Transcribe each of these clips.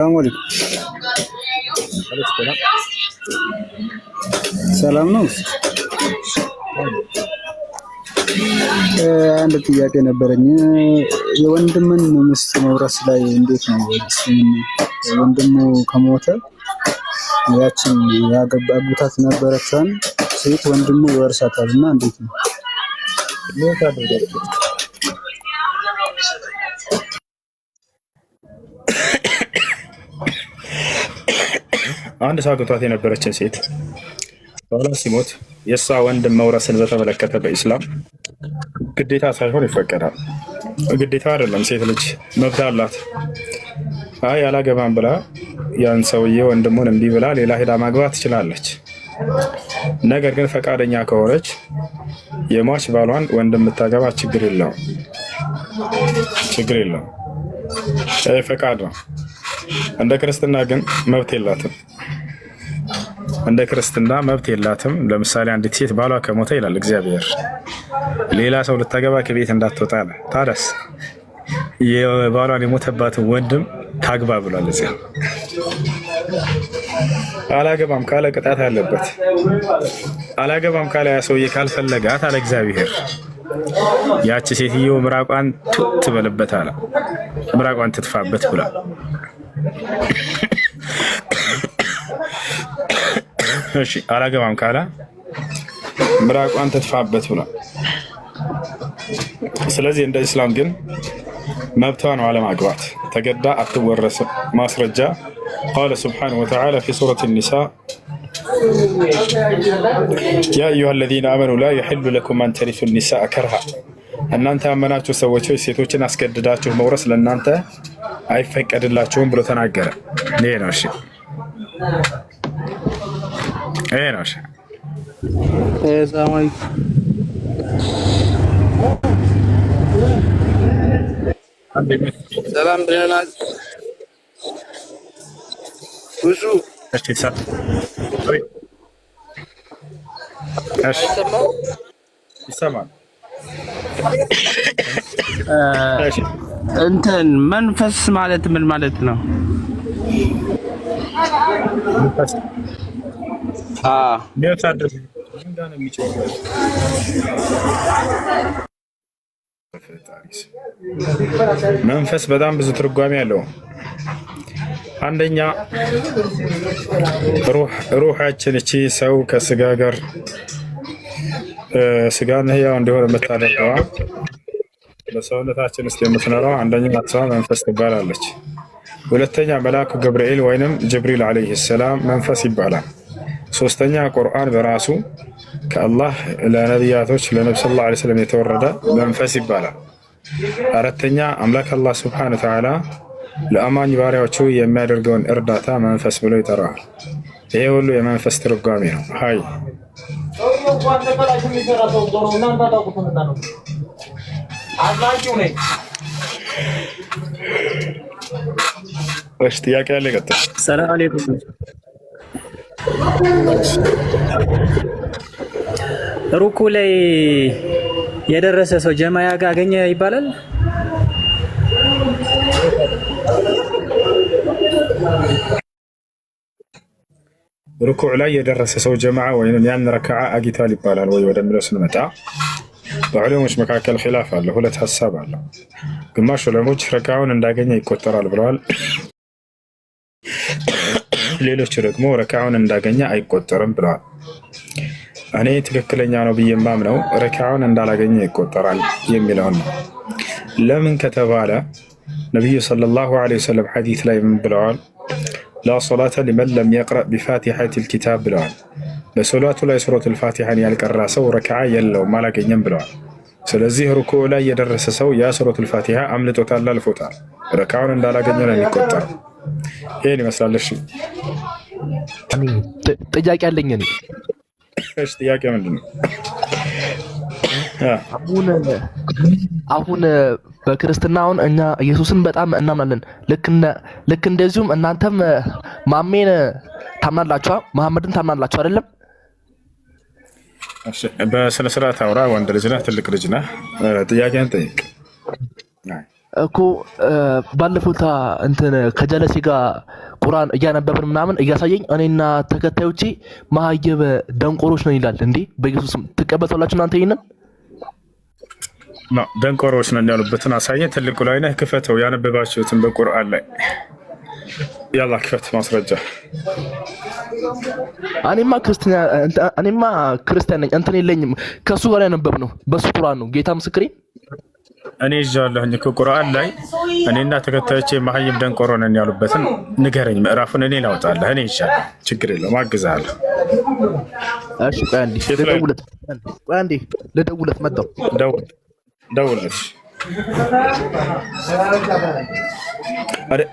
ሰላም አለይኩም። ሰላም ነው። አንድ ጥያቄ ነበረኝ። የወንድምን ሚስት መውረስ ላይ እንዴት ነው? ወንድሙ ከሞተ ያችን አግብታት ነበረችን ሴት ወንድሙ ይወርሳታል እና እንዴት ነው? አንድ ሰው አግብቷት የነበረችን ሴት ባሏ ሲሞት የእሷ ወንድም መውረስን በተመለከተ በኢስላም ግዴታ ሳይሆን ይፈቀዳል። ግዴታ አይደለም። ሴት ልጅ መብት አላት። አይ አላገባም ብላ ያን ሰውዬ ወንድሙን እምቢ ብላ ሌላ ሄዳ ማግባት ትችላለች። ነገር ግን ፈቃደኛ ከሆነች የሟች ባሏን ወንድም ብታገባ ችግር የለውም። ፈቃድ ነው። እንደ ክርስትና ግን መብት የላትም። ለምሳሌ አንዲት ሴት ባሏ ከሞተ ይላል እግዚአብሔር ሌላ ሰው ልታገባ ከቤት እንዳትወጣ ነው። ታዲያስ የባሏን የሞተባትን ወንድም ታግባ ብሏል። እዚያ አላገባም ካለ ቅጣት አለበት። አላገባም ካለ ያ ሰውዬ ካልፈለጋት አለ እግዚአብሔር ያቺ ሴትዮ ምራቋን ትበልበት አለ። ምራቋን ትጥፋበት ብሏል። እሺ አላገባም ካለ ምራቋን ትጥፋበት ብሏል። ስለዚህ እንደ እስላም ግን መብቷ ነው አለማግባት። ተገዳ አትወረስም። ማስረጃ ቃለ ስብሓነሁ ወተዓላ ፊ ሱረት ኒሳ ያ አዩሃ አለዚነ አመኑ ላ የሕሉ ለኩም አን ተሪሱ ኒሳአ ከርሃ፣ እናንተ ያመናችሁ ሰዎች ሴቶችን አስገድዳችሁ መውረስ ለእናንተ አይፈቀድላችሁም ብሎ ተናገረ። ይሄ ነው። እሺ ሰላም ብለናል። ብዙ ይሰማል። እንትን መንፈስ ማለት ምን ማለት ነው? መንፈስ በጣም ብዙ ትርጓሜ አለው። አንደኛ ሩሃችን እቺ ሰው ከስጋ ጋር ስጋን ህያው እንደሆነ የምታደርገዋ በሰውነታችን ውስጥ የምትኖረው አንደኛ እሷ መንፈስ ትባላለች። ሁለተኛ መልአኩ ገብርኤል ወይንም ጅብሪል አለይሂ ሰላም መንፈስ ይባላል። ሶስተኛ ቁርአን በራሱ ከአላህ ለነቢያቶች ለነብዩ ሰለላሁ ዐለይሂ ወሰለም የተወረደ መንፈስ ይባላል። አራተኛ አምላክ አላህ ሱብሓነሁ ወተዓላ ለአማኝ ባሪያዎቹ የሚያደርገውን እርዳታ መንፈስ ብሎ ይጠራዋል። ይሄ ሁሉ የመንፈስ ትርጓሜ ነው። ሃይ እሺ፣ ጥያቄ ያለ ቀጥታ። ሰላም አለይኩም። ሩኩ ላይ የደረሰ ሰው ጀማዓ ያገኘ ይባላል? ሩኩዕ ላይ የደረሰ ሰው ጀማዓ ወይም ያን ረክዓ አግኝቷል ይባላል ወይ ወደሚለው ስንመጣ በዑለሞች መካከል ኺላፍ አለ። ሁለት ሐሳብ አለ። ግማሽ ዑለሞች ረክዓውን እንዳገኘ ይቆጠራል ብለዋል። ሌሎች ደግሞ ረክዓውን እንዳገኘ አይቆጠርም ብለዋል። እኔ ትክክለኛ ነው ብዬ የማምነው ረክዓውን እንዳላገኘ ይቆጠራል የሚለውን ነው። ለምን ከተባለ ነብዩ ሰለላሁ ዐለይሂ ወሰለም ሐዲስ ላይ ምን ብለዋል? ላ ሶላተ ሊመን ለም የቅረእ ቢፋቲሐቲል ኪታብ ብለዋል። በሶላቱ ላይ ሱረቱል ፋቲሐን ያልቀራ ሰው ረክዓ የለውም አላገኘም ብለዋል። ስለዚህ ሩኩዕ ላይ የደረሰ ሰው ያ ሱረቱል ፋቲሐ አምልጦታል፣ አልፎታል። ረክዓውን እንዳላገኘ ነው የሚቆጠረው። ይሄን ይመስላል። እሺ ጥያቄ አለኝ እኔ። እሺ ጥያቄ ምንድን ነው? አሁን በክርስትና አሁን እኛ ኢየሱስን በጣም እናምናለን። ልክ እንደዚሁም እናንተም ማሜን ታምናላችሁ፣ መሐመድን ታምናላችሁ አይደለም? በስነ ስርዓት አውራ። ወንድ ልጅ ነህ፣ ትልቅ ልጅ ነህ። ጥያቄን ጠይቅ። እኮ ባለፈው እንትን ከጀለሴ ጋር ቁርአን እያነበብን ምናምን እያሳየኝ እኔና ተከታዮቼ ማህየብ ደንቆሮች ነን ይላል። እንዴ በኢየሱስም ትቀበላላችሁ እናንተ ይሄንን? ደንቆሮች ነን ያሉበትን አሳየ። ትልቁ ላይ ነህ ክፈተው፣ ያነበባችሁትን በቁርአን ላይ ያላ ክፈት ማስረጃ። እኔማ ክርስቲያን ነኝ እንትን የለኝም። ከሱ ጋር ያነበብነው በሱ ቁርአን ነው። ጌታ ምስክሬ እኔ ይዣለሁኝ ከቁርአን ላይ እኔና ተከታዮቼ መሀይም ደንቆሮ ነን ያሉበትን ንገረኝ። ምዕራፉን እኔ ላውጣለህ። እኔ ይዣለሁ፣ ችግር የለውም፣ አግዝሃለሁ። እሺ ቆይ አንዴ ልደውልለት መጣሁ። ደውልለት።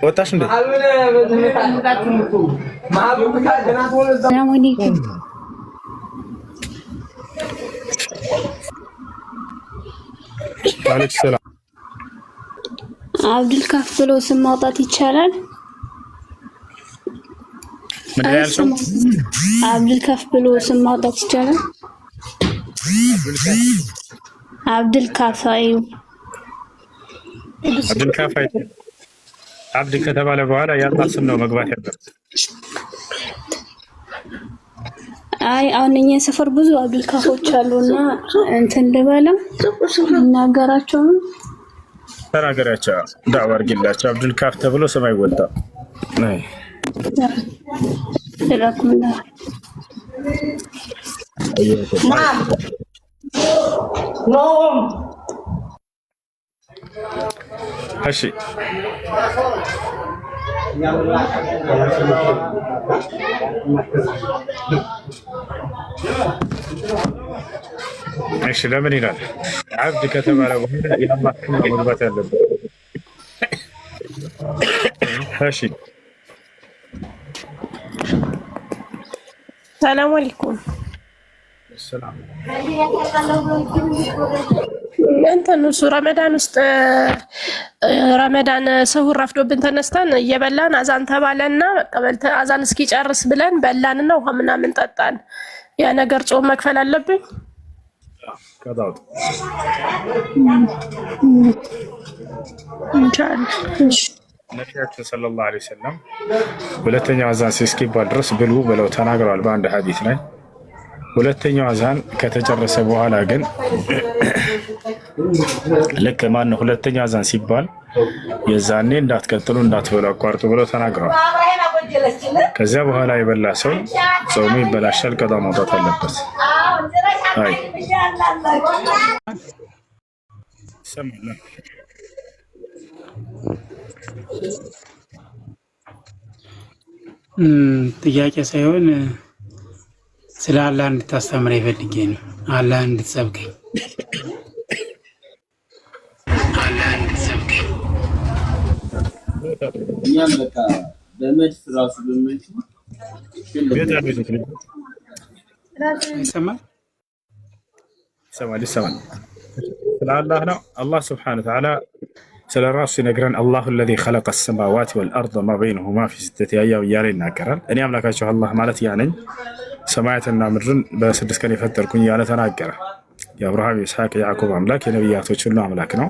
ወጣሽ እንዴ? ሰላም። አብዱልካፍ ብሎ ስም ማውጣት ይቻላል? ምን ያልሽው? አብዱልካፍ ብሎ ስም ማውጣት ይቻላል? አብዱልካፍ አይው አብዱልካፍ አይው አብድ ከተባለ በኋላ ያላህ ስም ነው መግባት ያለበት። አይ አሁን እኛ ሰፈር ብዙ አብዱልካፎች አሉና እንትን ልበለው እናገራቸው ነው። ተናገራቸው፣ ዳዕዋ አድርጊላቸው። አብዱልካፍ ተብሎ ስም አይወጣም። አይ ሰላምና እሺ እሺ ለምን ይላል? አብድ ከተባለ በኋላ የአላህ ስም መግባት ያለበት። እሺ ሰላም አለይኩም። ሰላም እንትን እሱ ረመዳን ውስጥ ረመዳን ስሁር ረፍዶብን ተነስተን እየበላን አዛን ተባለና በቃ አዛን እስኪጨርስ ብለን በላንና ውሃ ምናምን ጠጣን። ያ ነገር ጾም መክፈል አለብኝ? ከዳው ነቢያችን ሰለላሁ ዐለይሂ ወሰለም ሁለተኛው አዛን እስኪባል ድረስ ብሉ ብለው ተናግረዋል በአንድ ሐዲስ ላይ። ሁለተኛው አዛን ከተጨረሰ በኋላ ግን ልክ ማነው ሁለተኛው አዛን ሲባል የዛኔ እንዳትቀጥሉ እንዳትበሉ አቋርጡ ብለው ተናግረዋል። ከዚያ በኋላ የበላ ሰው ጾሙ ይበላሻል፣ ቀጣ ማውጣት አለበት። አይ ሰማና ጥያቄ ሳይሆን ስለ አላህ እንድታስተምረኝ ፈልጌ ነው። አላህ እንድትሰብከኝ እኛም በቃ በመድፍ ራሱ በመድፍ ይሰማል። ስለ አላህ ነው። አላህ ስብሓነሁ ወተዓላ ስለ ራሱ ሲነግረን አላሁ አለዚ ኸለቀ ሰማዋት ወልአርድ ወማ በይነሁማ ፊ ሲተቲ አያም እያለ ይናገራል። እኔ አምላካቸው አላህ ማለት ያ ነኝ፣ ሰማያትና ምድርን በ6 ቀን የፈጠርኩኝ እያለ ተናገረ። የአብርሃም የይስሐቅ የያዕቆብ አምላክ የነቢያቶች ሁሉ አምላክ ነው።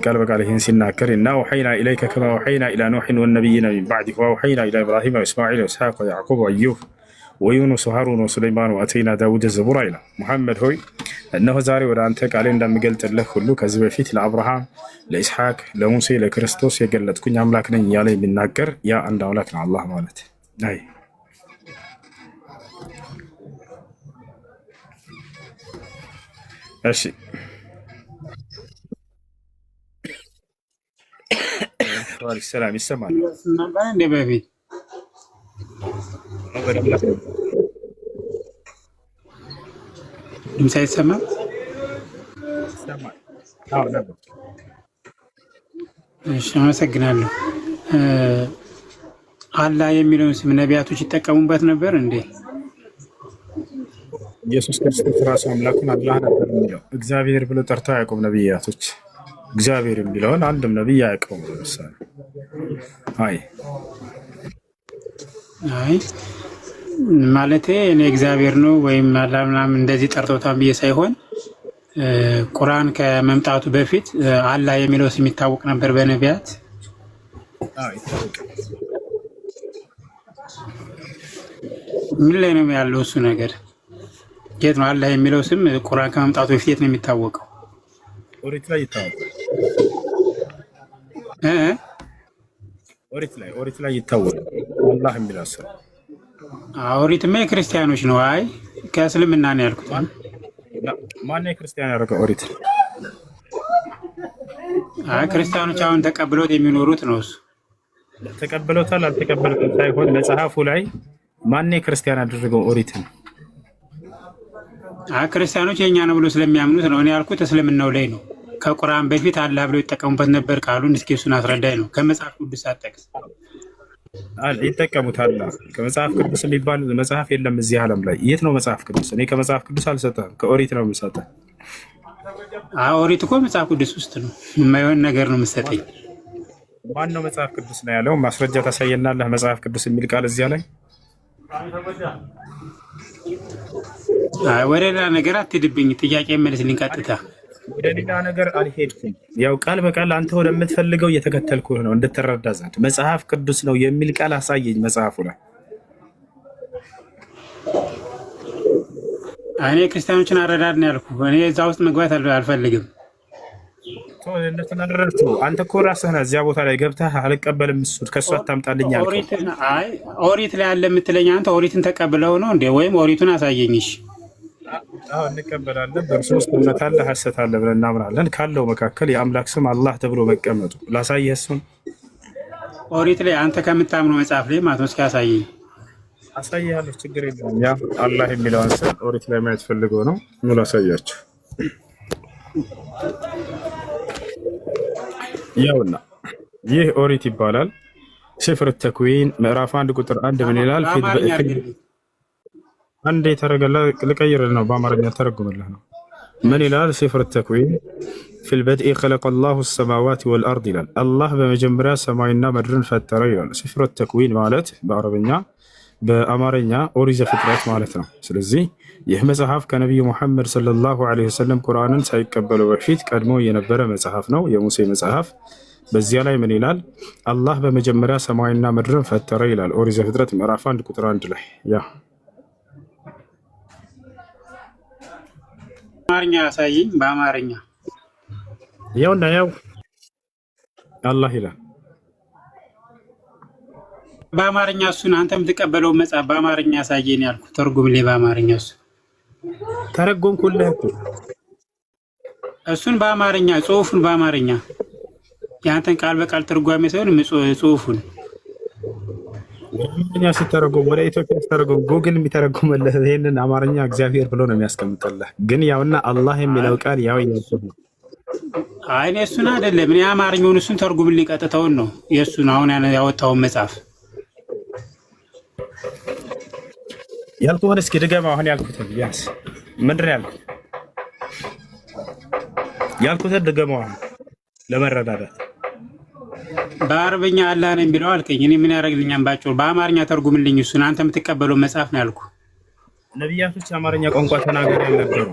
ቃል በቃል ይህን ሲናገር ኢና አውሐይና ኢለይከ ከማ አውሐይና ኢላ ኑሕን ወነቢይነ ሚን ባዕዲህ ወአውሐይና ኢላ ኢብራሂም ወእስማዒል ወኢስሐቅ ወያዕቁብ ወአዩብ ወዩኑስ ወሃሩን ወሱለይማን ወአተይና ዳውደ ዘቡራ ይላል። ሙሐመድ ሆይ እነሆ ዛሬ ወደ አንተ ቃሌ እንደምገልጥልህ ሁሉ ከዚህ በፊት ለአብርሃም፣ ለኢስሐቅ፣ ለሙሴ፣ ለክርስቶስ የገለጥኩኝ አምላክ ነኝ እያለ የሚናገር ያ አንድ አምላክ ነው አላህ ማለት። አይ እሺ ሰላም ይሰማል እንደ በፊት ድምፅ አይሰማም። እሺ አመሰግናለሁ። አላህ የሚለውን ስም ነቢያቶች ይጠቀሙበት ነበር እንዴ? ኢየሱስ ክርስቶስ ራሱ አምላኩን አላህ ነበር የሚለው። እግዚአብሔር ብሎ ጠርተው አያውቁም ነቢያቶች። እግዚአብሔር የሚለውን አንድም ነቢይ አያውቀውም። ለምሳሌ አይ ማለቴ እኔ እግዚአብሔር ነው ወይም አላህ ምናምን እንደዚህ ጠርቶታል ብዬ ሳይሆን ቁርአን ከመምጣቱ በፊት አላህ የሚለው ስም ይታወቅ ነበር በነቢያት? ምን ላይ ነው ያለው እሱ ነገር? የት ነው አላህ የሚለው ስም ቁርአን ከመምጣቱ በፊት የት ነው የሚታወቀው? ኦሪት ላይ ይታወቃል። ኦሪት ላይ ይታወቃል አላህ የሚለው ስም። ኦሪትማ የክርስቲያኖች ነው። አይ ከእስልምና ነው ያልኩት። ማነው የክርስቲያን ያደረገው ኦሪት? ክርስቲያኖች አሁን ተቀብለውት የሚኖሩት ነው። እሱ ተቀብለውታል አልተቀበሉትም ሳይሆን መጽሐፉ ላይ ማነው የክርስቲያን ያደረገው ኦሪትን? ክርስቲያኖች የኛ ነው ብሎ ስለሚያምኑት ነው። እኔ ያልኩት እስልምናው ላይ ነው። ከቁርአን በፊት አላህ ብለው ይጠቀሙበት ነበር ቃሉን። እስኪ እሱን አስረዳኝ ነው። ከመጽሐፍ ቅዱስ አጠቅስ ይጠቀሙታል። ከመጽሐፍ ቅዱስ የሚባል መጽሐፍ የለም እዚህ ዓለም ላይ። የት ነው መጽሐፍ ቅዱስ? እኔ ከመጽሐፍ ቅዱስ አልሰጠህም፣ ከኦሪት ነው የምሰጠህ። ኦሪት እኮ መጽሐፍ ቅዱስ ውስጥ ነው። የማይሆን ነገር ነው የምትሰጠኝ። ማን ነው መጽሐፍ ቅዱስ ነው ያለው? ማስረጃ ታሳየናለህ? መጽሐፍ ቅዱስ የሚል ቃል እዚያ ላይ ወደ ሌላ ነገር አትሄድብኝ። ጥያቄ መልስልኝ ቀጥታ። ወደ ሌላ ነገር አልሄድኩም። ያው ቃል በቃል አንተ ወደምትፈልገው እየተከተልኩህ ነው እንድትረዳ ዘንድ። መጽሐፍ ቅዱስ ነው የሚል ቃል አሳየኝ መጽሐፉ ላይ። እኔ ክርስቲያኖችን አረዳድ ነው ያልኩህ። እኔ እዛ ውስጥ መግባት አልፈልግም። አንተ እኮ ራስህ ነህ እዚያ ቦታ ላይ ገብተህ አልቀበልም እሱ ከእሱ አታምጣልኝ አልከው። ኦሪት ላይ አለ የምትለኝ አንተ ኦሪትን ተቀብለው ነው እንዴ? ወይም ኦሪቱን አሳየኝ። እሺ እንቀበላለን። በእርሱ ውስጥ እውነት አለ ሐሰት አለ ብለን እናምናለን። ካለው መካከል የአምላክ ስም አላህ ተብሎ መቀመጡ ላሳየህ። እሱን ኦሪት ላይ አንተ ከምታምነው መጽሐፍ ላይ ማለት ነው። እስኪ አሳየኝ። አሳያለሁ፣ ችግር የለውም። ያ አላህ የሚለውን ስም ኦሪት ላይ ማየት ፈልገው ነው። ሙሉ አሳያችሁ። ያውና ይህ ኦሪት ይባላል። ስፍር ተክዊን ምዕራፍ 1 ቁጥር 1 ምን ይላል? አንድ የተረገለ ልቀይርልህ ነው፣ በአማርኛ ተረጉምልህ ነው። ምን ይላል? ስፍር ተክዊን ፊል በድኢ ኸለቀ አላሁ ሰማዋት ወልአርድ ይላል። አላህ በመጀመሪያ ሰማይና ምድርን ፈጠረ ይላል። ስፍር ተክዊን ማለት በአረብኛ በአማርኛ ኦሪት ዘፍጥረት ማለት ነው። ስለዚህ ይህ መጽሐፍ ከነቢዩ ሙሐመድ ሰለላሁ ዐለይሂ ወሰለም ቁርአንን ሳይቀበሉ በፊት ቀድሞ የነበረ መጽሐፍ ነው፣ የሙሴ መጽሐፍ። በዚያ ላይ ምን ይላል? አላህ በመጀመሪያ ሰማይና ምድርን ፈጠረ ይላል። ኦሪት ዘፍጥረት ምዕራፍ 1 ቁጥር 1 ላይ ያ አማርኛ ያሳየኝ። በአማርኛ ያውና ያው አላህ ይላል በአማርኛ። እሱን አንተ የምትቀበለው መጽሐፍ በአማርኛ ያሳየኝ ያልኩህ ተርጉምልኝ በአማርኛ። እሱ ተረጎምኩልህ እኮ እሱን በአማርኛ ጽሑፉን በአማርኛ ያንተን ቃል በቃል ትርጓሜ ሳይሆን ጽሑፉን አማርኛ ሲተረጎም ወደ ኢትዮጵያ ሲተረጎም ጉግል የሚተረጎምልህ ይሄንን አማርኛ እግዚአብሔር ብሎ ነው የሚያስቀምጥልህ። ግን ያውና አላህ የሚለው ቃል ያው ይነጥፍ ነው። አይ እኔ እሱን አይደለም፣ እኔ አማርኛውን እሱን ተርጉምልኝ ቀጥታውን ነው የእሱን አሁን ያወጣውን መጽሐፍ ያልኩህን እስኪ ድገማ። አሁን ያልኩትን ቢያንስ ምንድን ነው ያልኩት? ያልኩትን ድገማው አሁን ለመረዳዳት። በአረበኛ አላህ ነው የሚለው አልከኝ። እኔ ምን ያደርግልኛል? ባጭሩ በአማርኛ ተርጉምልኝ እሱን አንተ የምትቀበለው መጽሐፍ ነው ያልኩህ። ነቢያቶች የአማርኛ ቋንቋ ተናጋሪ አልነበሩ።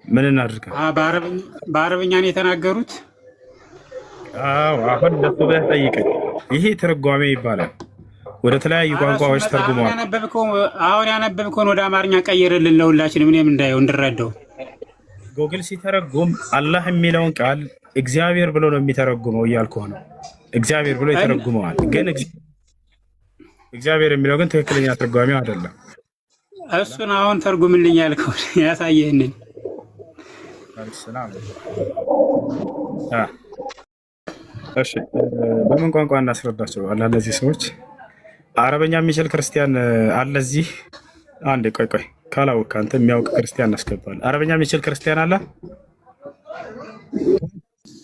ምን እናድርግ? በአረበኛ ነው የተናገሩት። አዎ አሁን እንደሱ ብለህ ጠይቀኝ። ይሄ ትርጓሜ ይባላል። ወደ ተለያዩ ቋንቋዎች ተርጉመዋል። አሁን ያነበብከውን ወደ አማርኛ ቀይርልን ለሁላችንም፣ እኔም እንዳየው እንድረዳው። ጎግል ሲተረጉም አላህ የሚለውን ቃል እግዚአብሔር ብሎ ነው የሚተረጉመው እያልኩህ ነው። እግዚአብሔር ብሎ ይተረጉመዋል። ግን እግዚአብሔር የሚለው ግን ትክክለኛ ትርጓሜው አይደለም። እሱን አሁን ተርጉምልኝ ያልከው ያሳየህንን። እሺ በምን ቋንቋ እናስረዳቸው? እነዚህ ሰዎች አረበኛ የሚችል ክርስቲያን አለ እዚህ? አንድ ቆይ ካላወቅ አንተ የሚያውቅ ክርስቲያን እናስገባለን። አረበኛ የሚችል ክርስቲያን አለ?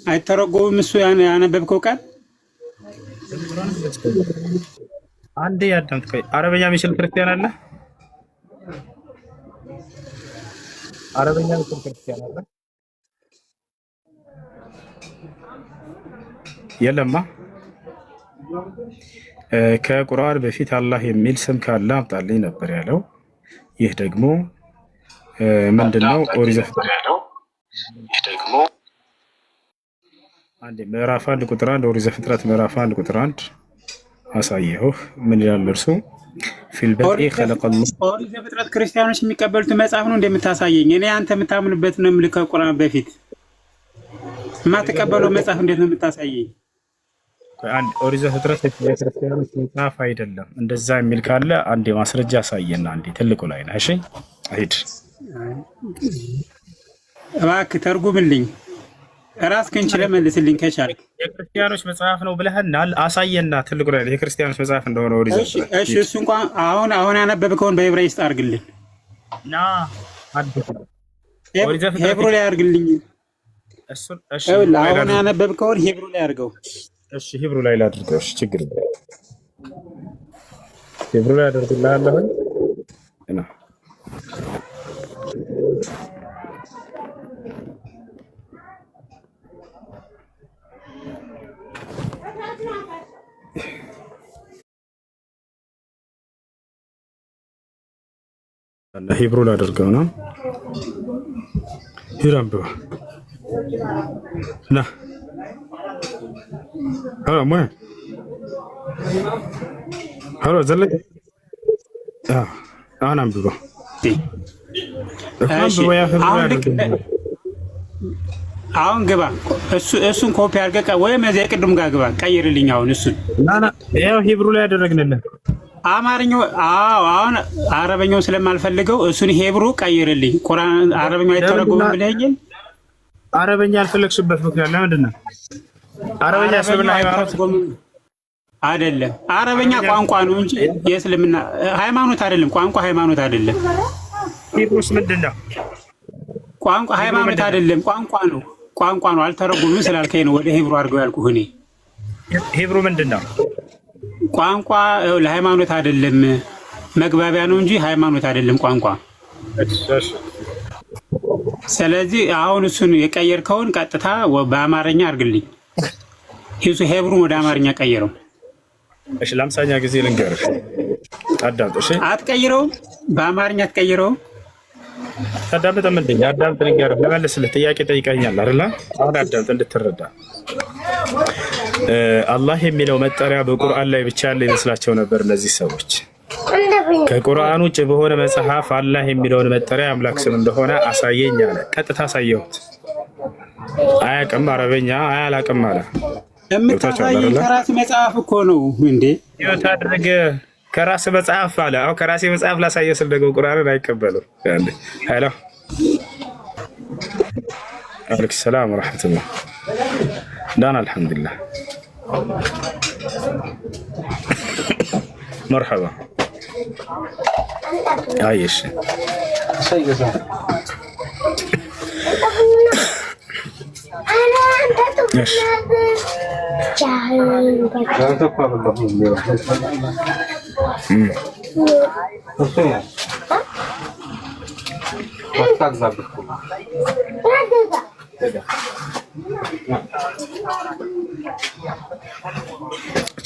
አይተረጎምም። እሱ ያነበብከው ቃል አንዴ ያዳምጥ። ቆይ አረበኛ የሚችል ክርስቲያን አለ? አረበኛ የሚችል ክርስቲያን አለ? የለማ። ከቁርአን በፊት አላህ የሚል ስም ካለ አምጣልኝ ነበር ያለው። ይህ ደግሞ ምንድነው? ኦሪት ዘፍጥረት ይህ ደግሞ አንድ ምዕራፍ 1 ቁጥር 1 ኦሪት ዘፍጥረት ምዕራፍ 1 ቁጥር 1 አሳየሁህ። ምን ይላል እርሱ? ፊል በድኢ ኸለቀላሁ። ኦሪት ዘፍጥረት ክርስቲያኖች የሚቀበሉት መጽሐፍ ነው እንደምታሳየኝ። እኔ አንተ የምታምንበት ነው የምልከው። ቁርአን በፊት የማትቀበለው መጽሐፍ እንዴት ነው የምታሳየኝ? አንድ ኦሪት ዘፍጥረት የክርስቲያኖች መጽሐፍ አይደለም። እንደዛ የሚል ካለ አንዴ ማስረጃ አሳየና፣ አንዴ ትልቁ ላይ ነው። እሺ አይድ እባክህ ተርጉምልኝ። ራስህን ችለህ መልስልኝ ከቻልክ። የክርስቲያኖች መጽሐፍ ነው ብለህናል። አሳየና ትልቁ ላይ የክርስቲያኖች መጽሐፍ እንደሆነ ኦሪት ዘፍጥረት። እሺ እሱ እንኳን አሁን ያነበብከውን በዕብራይስጥ አድርግልኝ። ና አድርግ ሄብሩ ላይ አድርግልኝ። እሱ እሺ አሁን ያነበብከውን ሄብሩ ላይ አድርገው። እሺ ሂብሩ ላይ ላድርገው። እሺ ችግር የለም። ሂብሩ ላይ አድርግልሃለሁ እና ሂብሩ ላይ አድርገው ነው ሂራምባ ና ሙያ ዘለቀ አሁን አንብበው። አሁን ግባ። እሱን ኮፒ አድርገህ ወይም እዚያ ቅድም ጋር ግባ፣ ቀይርልኝ። አሁን እሱን ያው ሂብሩ ላይ ያደረግንልህ አማርኛው። አሁን አረበኛው ስለማልፈልገው እሱን ሂብሩ ቀይርልኝ። ቁርአን አረበኛው አይተረጎምም ብለኸኝ። አረበኛ አልፈለግሽበት ምክንያት ለምንድን ነው? አረበኛ እስልምና ሃይማኖት አይደለም። አረበኛ ቋንቋ ነው እንጂ የእስልምና ሃይማኖት አይደለም። ቋንቋ ሃይማኖት አይደለም። ሂብሩስ ምንድን ነው? ቋንቋ ሃይማኖት አይደለም። ቋንቋ ነው። ቋንቋ ነው። አልተረጎምም ስላልከኝ ነው ወደ ሂብሩ አድርገው ያልኩህ እኔ። ሂብሩ ምንድን ነው? ቋንቋ ለሃይማኖት አይደለም። መግባቢያ ነው እንጂ ሃይማኖት አይደለም ቋንቋ። ስለዚህ አሁን እሱን የቀየርከውን ቀጥታ በአማርኛ አድርግልኝ። ሂብሩን ወደ አማርኛ ቀይረው። እሺ ለአምሳኛ ጊዜ ልንገርህ፣ አዳምጥ። እሺ አትቀይረውም? በአማርኛ አትቀይረውም? ታዳምጥ። ምንድን አዳምጥ፣ ልንገርህ፣ ልመልስልህ። ጥያቄ ጠይቀኛል አይደል? አሁን አዳምጥ እንድትረዳ። አላህ የሚለው መጠሪያ በቁርአን ላይ ብቻ ያለ ይመስላቸው ነበር እነዚህ ሰዎች። ከቁርአን ውጭ በሆነ መጽሐፍ አላህ የሚለውን መጠሪያ አምላክ ስም እንደሆነ አሳየኝ አለ። ቀጥታ አሳየሁት። አያውቅም፣ አረበኛ አያላቅም አለ። የምታሳየኝ ከራስ መጽሐፍ እኮ ነው እንዴ? ይወት አድርገ ከራስ መጽሐፍ አለ። አሁን ከራሴ መጽሐፍ ላሳየው ስል ደግሞ ቁርአንን አይቀበሉም። ሄሎ አለይኩም ሰላም ወራህመቱላህ። ዳና አልሐምዱሊላህ መርሐባ አይሽ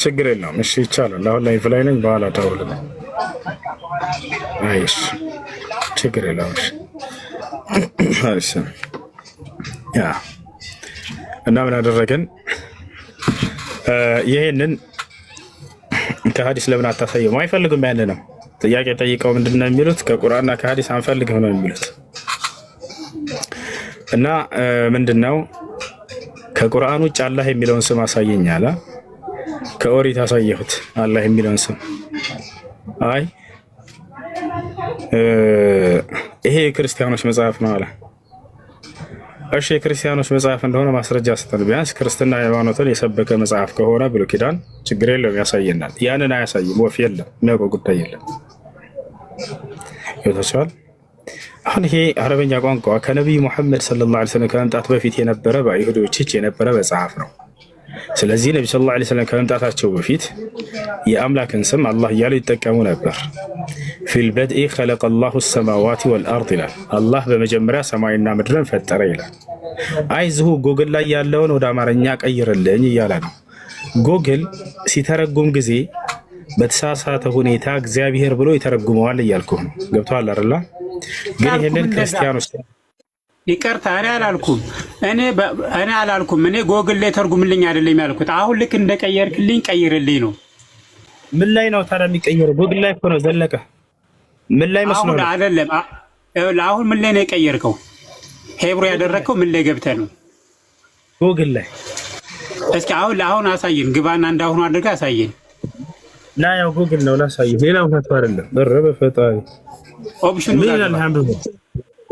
ችግር የለውም። እሺ ይቻላል። አሁን ላይ ፍላይ ነኝ፣ በኋላ ደውልልኝ። አይሽ ችግር የለውም። እሺ ያ እና ምን አደረገን? ይሄንን ከሀዲስ ለምን አታሳየውም? አይፈልግም። ያንንም ጥያቄ ጠይቀው ምንድን ነው የሚሉት? ከቁርአንና ከሀዲስ አንፈልግም ነው የሚሉት። እና ምንድን ነው ከቁርአን ውጭ አላህ የሚለውን ስም አሳየኝ አለ። ከኦሪት አሳየሁት አላህ የሚለውን ስም። አይ ይሄ የክርስቲያኖች መጽሐፍ ነው አለ። እሺ የክርስቲያኖች መጽሐፍ እንደሆነ ማስረጃ ስተን፣ ቢያንስ ክርስትና ሃይማኖትን የሰበከ መጽሐፍ ከሆነ ብሉይ ኪዳን ችግር የለውም ያሳየናል። ያንን አያሳይም። ወፍ የለም፣ የሚያውቀው ጉዳይ የለም። ይወታቸዋል። አሁን ይሄ አረበኛ ቋንቋ ከነቢዩ ሙሐመድ ሰለላሁ ዐለይሂ ወሰለም ከመምጣት በፊት የነበረ በአይሁዶች እጅ የነበረ መጽሐፍ ነው። ስለዚህ ነቢ ሰለላሁ ዐለይሂ ወሰለም ከመምጣታቸው በፊት የአምላክን ስም አላህ እያሉ ይጠቀሙ ነበር። ፊል በድኢ ኸለቀ ላሁ ሰማዋቲ ወልአርድ ይላል። አላህ በመጀመሪያ ሰማይና ምድርን ፈጠረ ይላል። አይ እዚሁ ጎግል ላይ ያለውን ወደ አማርኛ ቀይርልኝ እያለ ነው። ጎግል ሲተረጉም ጊዜ በተሳሳተ ሁኔታ እግዚአብሔር ብሎ ይተረጉመዋል እያልኩ ነው። ገብቶሃል አይደል? ግን ይህንን ክርስቲያኖች ይቅርታ እኔ አላልኩም። እኔ ጎግል ላይ ተርጉምልኝ አይደለም ያልኩት። አሁን ልክ እንደቀየርክልኝ ቀይርልኝ ነው። ምን ላይ ነው ታዲያ የሚቀየረው? ጎግል ላይ እኮ ነው ዘለቀ። ምን ላይ መስሎ ነው? አይደለም አሁን ምን ላይ ነው የቀየርከው? ሄብሮ ያደረግከው ምን ላይ ገብተህ ነው? ጎግል ላይ። እስኪ አሁን አሳየን። ግባና እንዳሁኑ አድርገህ አሳየን። ላ ያው ጎግል ነው ላሳየህ። ሌላው ፈቶ አይደለም። በረበ ፈጣሪ ኦፕሽኑ ምን ይላል?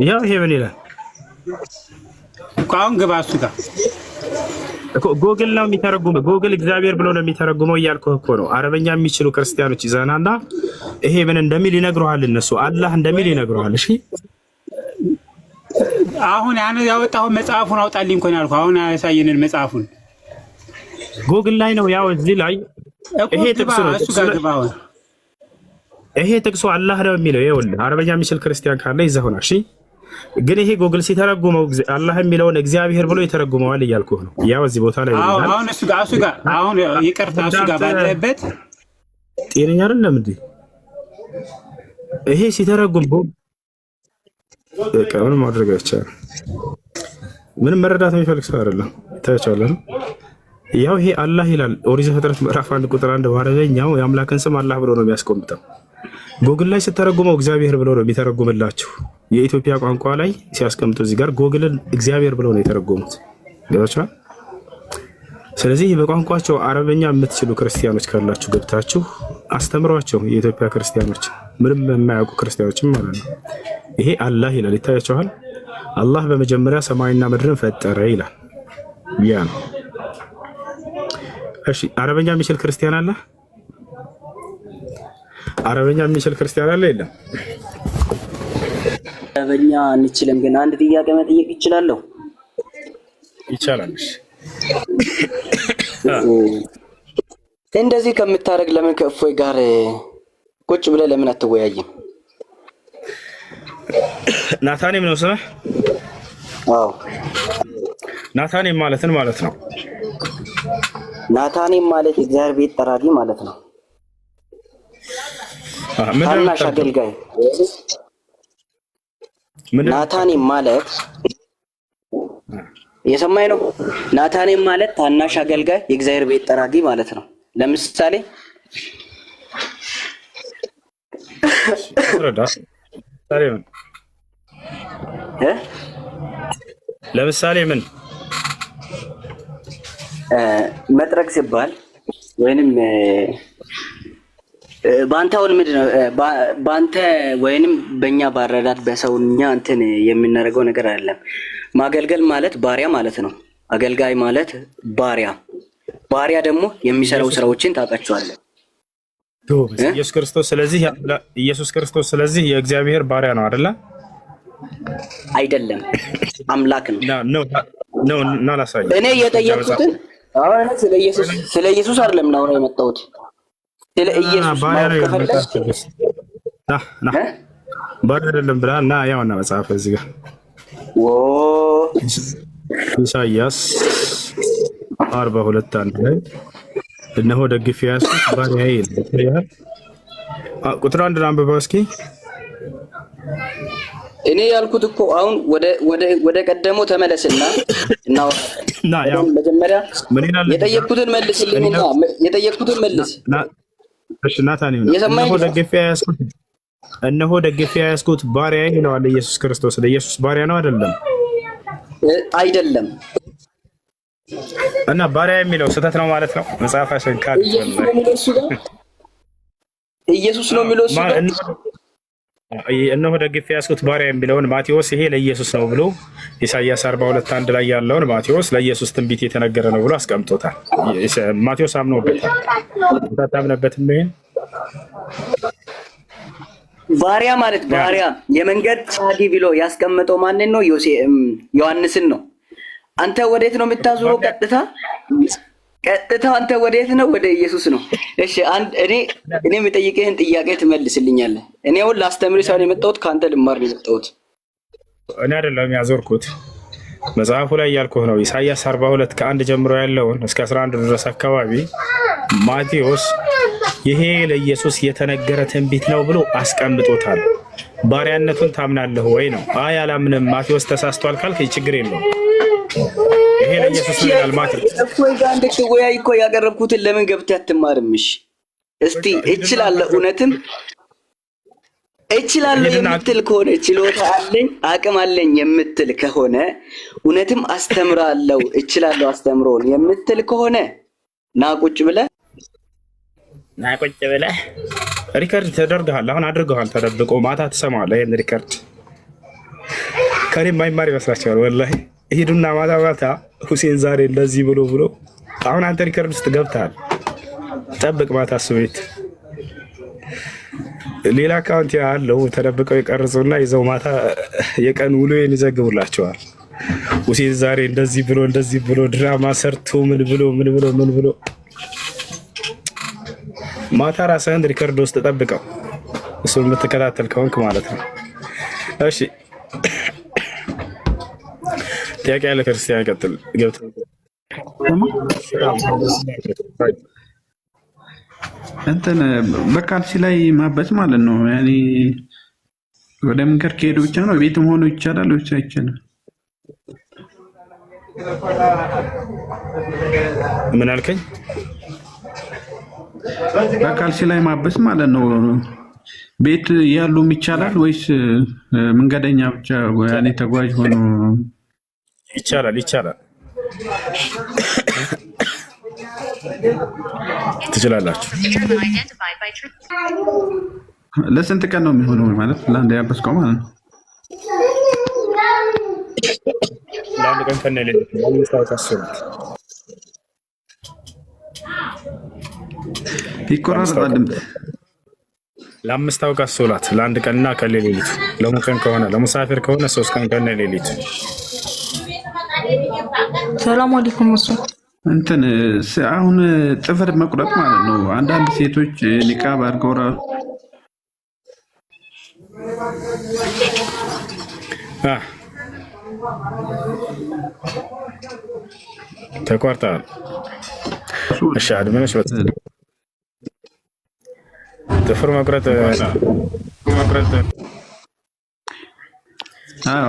ያው ይሄ ምን ይላል? አሁን ግባ እሱ ጋር እኮ ጎግል ነው የሚተረጉመው። ጎግል እግዚአብሔር ብሎ ነው የሚተረጉመው እያልኩህ እኮ ነው። አረበኛ የሚችሉ ክርስቲያኖች ይዘናና ይሄ ምን እንደሚል ይነግሩሃል። እነሱ አላህ እንደሚል ይነግሩሃል። እሺ አሁን ያወጣው መጽሐፉን አውጣልኝ እኮ ነው ያልኩህ። አሁን ያሳየንን መጽሐፉን ጎግል ላይ ነው ያው እዚህ ላይ ይሄ ጥቅሱ ነው። እሱ ጋር ግባ። አሁን ይሄ ጥቅሱ አላህ ነው የሚለው። ይኸውልህ አረበኛ የሚችል ክርስቲያን ካለ ይዘውና እሺ። ግን ይሄ ጎግል ሲተረጉመው አላህ የሚለውን እግዚአብሔር ብሎ ይተረጉመዋል እያልኩህ ነው። ያው እዚህ ቦታ ላይ ነው። አሁን እሱ ጋር አሁን ይቅርታ እሱ ጋር ባለበት ጤነኛ አይደለም እንዴ? ይሄ ሲተረጉም ምን ማድረግ አይቻልም። ምንም መረዳት የሚፈልግ ሰው አይደለም። ታያቸዋለህ። ያው ይሄ አላህ ይላል ኦሪት ዘፍጥረት ምዕራፍ 1 ቁጥር 1 በአረበኛው የአምላክን ስም አላህ ብሎ ነው የሚያስቆምጠው። ጎግል ላይ ስተረጉመው እግዚአብሔር ብሎ ነው የሚተረጉምላችሁ። የኢትዮጵያ ቋንቋ ላይ ሲያስቀምጡ እዚህ ጋር ጎግልን እግዚአብሔር ብሎ ነው የተረጎሙት። ገባችኋል? ስለዚህ በቋንቋቸው አረበኛ የምትችሉ ክርስቲያኖች ካላችሁ ገብታችሁ አስተምሯቸው። የኢትዮጵያ ክርስቲያኖች ምንም የማያውቁ ክርስቲያኖችም ማለት ነው። ይሄ አላህ ይላል ይታያችኋል። አላህ በመጀመሪያ ሰማይና ምድርን ፈጠረ ይላል። ያ ነው። እሺ አረበኛ የሚችል ክርስቲያን አለ? አረበኛ የሚችል ክርስቲያን አለ? የለም። አረበኛ አንችልም፣ ግን አንድ ጥያቄ መጠየቅ ይችላለሁ? ይቻላል። እንደዚህ ከምታደርግ ለምን ከእፎይ ጋር ቁጭ ብለህ ለምን አትወያይም? ናታኔም ነው ስምህ? አዎ። ናታኔም ማለትን ማለት ነው። ናታኔም ማለት እግዚአብሔር ቤት ጠራጊ ማለት ነው። ታናሽ አገልጋይ። ናታኔም ማለት የሰማይ ነው። ናታኔም ማለት ታናሽ አገልጋይ የእግዚአብሔር ቤት ጠራጊ ማለት ነው። ለምሳሌ ለምሳሌ ምን መጥረግ ሲባል ወይንም ባንተ አሁን ምንድን ነው ባንተ ወይንም በእኛ ባረዳት በሰውኛ እንትን የምናደርገው ነገር አይደለም። ማገልገል ማለት ባሪያ ማለት ነው። አገልጋይ ማለት ባሪያ፣ ባሪያ ደግሞ የሚሰራው ስራዎችን ታውቃቸዋለህ። ኢየሱስ ክርስቶስ ስለዚህ የእግዚአብሔር ባሪያ ነው አይደለ? አይደለም፣ አምላክ ነው። ነው እና ላሳይ። እኔ የጠየቅኩትን አሁን ስለ ኢየሱስ አይደለም ነው የመጣሁት። ስለ ኢየሱስ ባሪያ አይደለም ብላ እና ያውና መጽሐፍ እዚህ ጋር ኢሳይያስ 42:1 ላይ እነሆ ደግፌ ያዝኩት ባሪያዬ ይላል። ቁጥር 1 አንብበው እስኪ። እኔ ያልኩት እኮ አሁን ወደ ቀደመው ተመለስና እና መጀመሪያ የጠየቅኩትን መልስልኝና የጠየቅኩትን መልስ። እሺ ናታን ይሁን። እነሆ ደግፌ ያዝኩት ባሪያዬ ይለዋል ኢየሱስ ክርስቶስ። ለኢየሱስ ባሪያ ነው አይደለም? አይደለም። እና ባሪያ የሚለው ስህተት ነው ማለት ነው። መጽሐፋችን ካል ኢየሱስ ነው የሚለው እሱ ጋር እነሆ ደግፌ ያዝኩት ባሪያ የሚለውን ማቴዎስ ይሄ ለኢየሱስ ነው ብሎ ኢሳይያስ 42:1 ላይ ያለውን ማቴዎስ ለኢየሱስ ትንቢት የተነገረ ነው ብሎ አስቀምጦታል። ማቴዎስ አምኖበታል። ታምነበትም ይሄን ባሪያ ማለት ባሪያ የመንገድ ጸሐፊ ብሎ ያስቀመጠው ማንን ነው? ዮሐንስን ነው። አንተ ወዴት ነው የምታዞረው? ቀጥታ አንተ ወዴት ነው? ወደ ኢየሱስ ነው። እሺ እኔ የምጠይቅህን ጥያቄ ትመልስልኛለህ። እኔ አሁን ላስተምር ሳይሆን የመጣሁት ከአንተ ልማር ነው የመጣሁት። እኔ አይደለም ያዞርኩት፣ መጽሐፉ ላይ ያልኩህ ነው። ኢሳይያስ 42:1 ጀምሮ ያለውን እስከ 11 ድረስ አካባቢ ማቴዎስ ይሄ ለኢየሱስ የተነገረ ትንቢት ነው ብሎ አስቀምጦታል። ባሪያነቱን ታምናለህ ወይ ነው። አይ አላምንም ማቴዎስ ተሳስቷል ካልክ ችግር የለውም። ይሄ ለኢየሱስ ነው ይላል ማቴዎስ። ወይ ጋር እንድትወያይ እኮ ያቀረብኩትን ለምን ገብተህ አትማርምሽ? እስቲ እችላለሁ እውነትም እችላለሁ የምትል ከሆነ ችሎታ አለኝ አቅም አለኝ የምትል ከሆነ እውነትም አስተምራለሁ እችላለሁ አስተምሮን የምትል ከሆነ ና ቁጭ ብለህ ሪከርድ ተደርገሃል። አሁን አድርገሃል ተደብቆ ማታ ትሰማዋለህ። ይሄን ሪከርድ ከኔም ማይማር ይመስላችኋል? ወላሂ ሂዱና ማታ ማታ ሁሴን ዛሬ እንደዚህ ብሎ አሁን አንተ ሪከርድ ውስጥ ገብተሃል። ጠብቅ ማታ እሱ ቤት ሌላ አካውንት ያለው ተደብቀው ይቀርጹና ይዘው ማታ የቀን ውሎዬን ይዘግቡላቸዋል። ሁሴን ዛሬ እንደዚህ ብሎ ድራማ ሰርቶ ምን ብሎ ማታ ራስህን ሪከርድ ውስጥ ጠብቀው። እሱን የምትከታተል ከሆንክ ማለት ነው። እሺ ጥያቄ ያለ ክርስቲያን ይቀጥል። እንትን በካልሲ ላይ ማበስ ማለት ነው። ያኔ ወደ መንገድ ከሄዱ ብቻ ነው ቤትም ሆኖ ይቻላል ወይስ አይቻልም? ምን አልከኝ? በካልሲ ላይ ማበስ ማለት ነው ቤት ያሉም ይቻላል ወይስ መንገደኛ ብቻ ያኔ ተጓዥ ሆኖ ይቻላል? ትችላላችሁ። ለስንት ቀን ነው የሚሆነው? ማለት ለአንድ ያበስከው ማለት ነው። ለአንድ ቀን ከነሌሊቱ ይቆራረጣል ድምፅ። ለአምስት አውቃት ሶላት ለአንድ ቀንና ከነሌሊቱ። ለሙቀን ከሆነ ለሙሳፊር ከሆነ 3 ቀን ከነሌሊቱ። ሰላም አለይኩም። እንትን አሁን ጥፍር መቁረጥ ማለት ነው። አንዳንድ ሴቶች ኒቃብ አድርገው ተቆርጠዋል። እሺ አድመነሽ ጥፍር መቁረጥ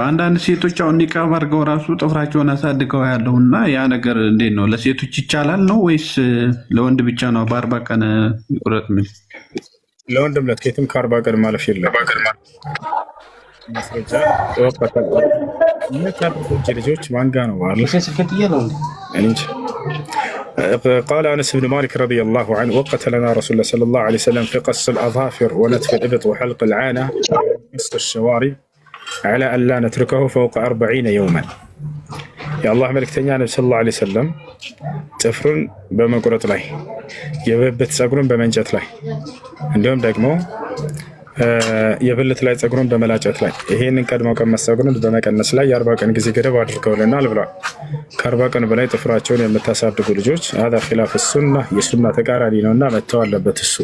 አንዳንድ ሴቶች አሁን ኒቃብ አድርገው ራሱ ጥፍራቸውን አሳድገው ያለውና ያ ነገር እንዴት ነው? ለሴቶች ይቻላል ነው ወይስ ለወንድ ብቻ ነው? በ40 ቀን ይቁረጥ ምን? ለወንድም ለትኬትም ከ40 ቀን ማለፍ የለም። ልጆች ማንጋ ነው قال أنس بن مالك رضي الله عنه وقت لنا رسول الله صلى الله عليه وسلم في قص الأظافر ونتف الإبط وحلق العانة وقص الشوارب على أن لا نتركه فوق 40 يوما. يا الله ملك تنيان صلى الله عليه وسلم تفرن بمقرط لاي يببت ساقرون بمنجت لاي عندهم دقمو የብልት ላይ ጸጉሩን በመላጨት ላይ ይሄንን ቀድመው ከመሰጉሩን በመቀነስ ላይ የ40 ቀን ጊዜ ገደብ አድርገውልናል ብለዋል። ከ40 ቀን በላይ ጥፍራቸውን የምታሳድጉ ልጆች هذا خلاف السنة የሱና ተቃራኒ ነውና መተው አለበት እሱ